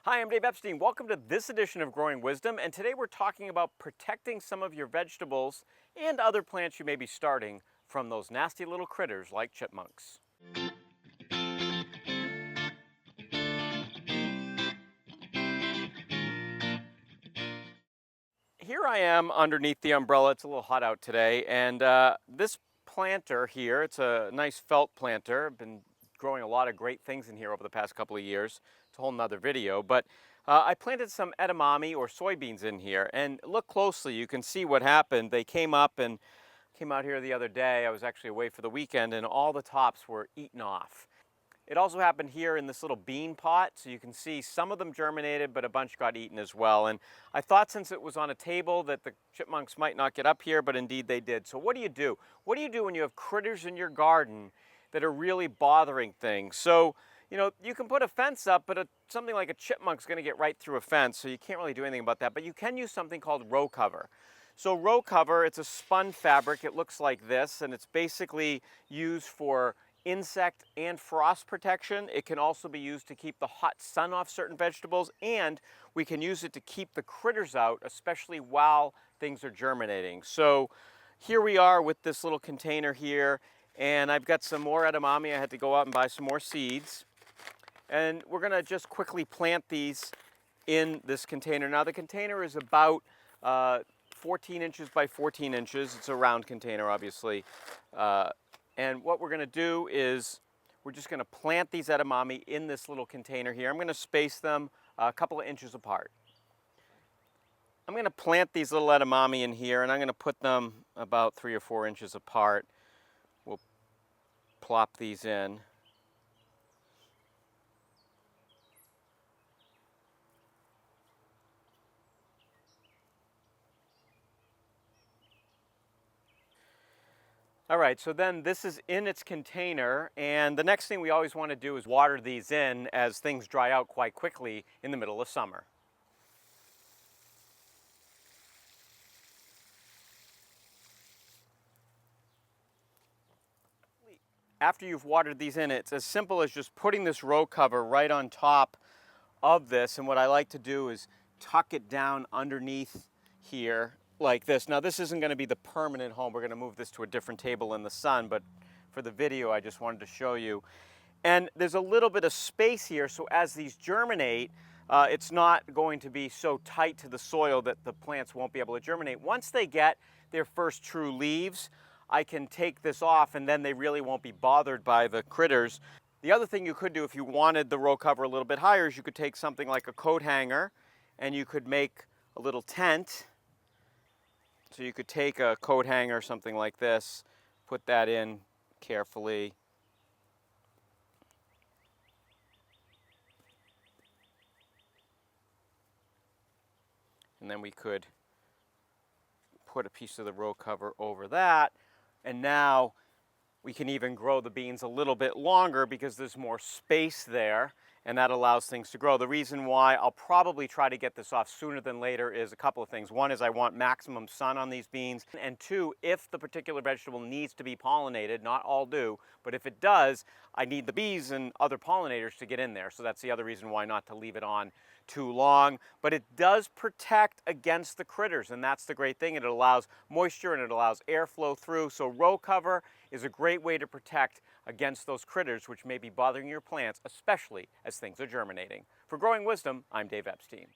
Hi, I'm Dave Epstein. Welcome to this edition of Growing Wisdom, and today we're talking about protecting some of your vegetables and other plants you may be starting from those nasty little critters like chipmunks. Here I am underneath the umbrella. It's a little hot out today, and this planter here, it's a nice felt planter. I've been growing a lot of great things in here over the past couple of years. It's a whole nother video, but I planted some edamame or soybeans in here, and look closely, you can see what happened. They came up and came out here the other day. I was actually away for the weekend, and all the tops were eaten off. It also happened here in this little bean pot, so you can see some of them germinated, but a bunch got eaten as well. And I thought since it was on a table that the chipmunks might not get up here, but indeed they did. So what do you do? What do you do when you have critters in your garden that are really bothering things? So, you can put a fence up, but something like a chipmunk's going to get right through a fence, so you can't really do anything about that. But you can use something called row cover. So row cover, it's a spun fabric. It looks like this, and it's basically used for insect and frost protection. It can also be used to keep the hot sun off certain vegetables, and we can use it to keep the critters out, especially while things are germinating. So here we are with this little container here, and I've got some more edamame. I had to go out and buy some more seeds, and we're going to just quickly plant these in this container. Now the container is about 14 inches by 14 inches. It's a round container, obviously. And what we're going to do is we're just going to plant these edamame in this little container here. I'm going to space them a couple of inches apart. I'm going to plant these little edamame in here, and I'm going to put them about 3 or 4 inches apart. We'll plop these in. All right, so then this is in its container, and the next thing we always want to do is water these in as things dry out quite quickly in the middle of summer. After you've watered these in, it's as simple as just putting this row cover right on top of this, and what I like to do is tuck it down underneath here like this. Now this isn't going to be the permanent home. We're going to move this to a different table in the sun, but for the video I just wanted to show you. And there's a little bit of space here, so as these germinate, it's not going to be so tight to the soil that the plants won't be able to germinate. Once they get their first true leaves, I can take this off, and then they really won't be bothered by the critters. The other thing you could do if you wanted the row cover a little bit higher is you could take something like a coat hanger, and you could make a little tent. So you could take a coat hanger, something like this, put that in carefully. And then we could put a piece of the row cover over that. And now we can even grow the beans a little bit longer because there's more space there, and that allows things to grow. The reason why I'll probably try to get this off sooner than later is a couple of things. One is I want maximum sun on these beans, and two, if the particular vegetable needs to be pollinated, not all do, but if it does, I need the bees and other pollinators to get in there. So that's the other reason why not to leave it on too long. But it does protect against the critters, and that's the great thing. It allows moisture and it allows airflow through. So row cover is a great way to protect against those critters which may be bothering your plants, especially as things are germinating. For Growing Wisdom, I'm Dave Epstein.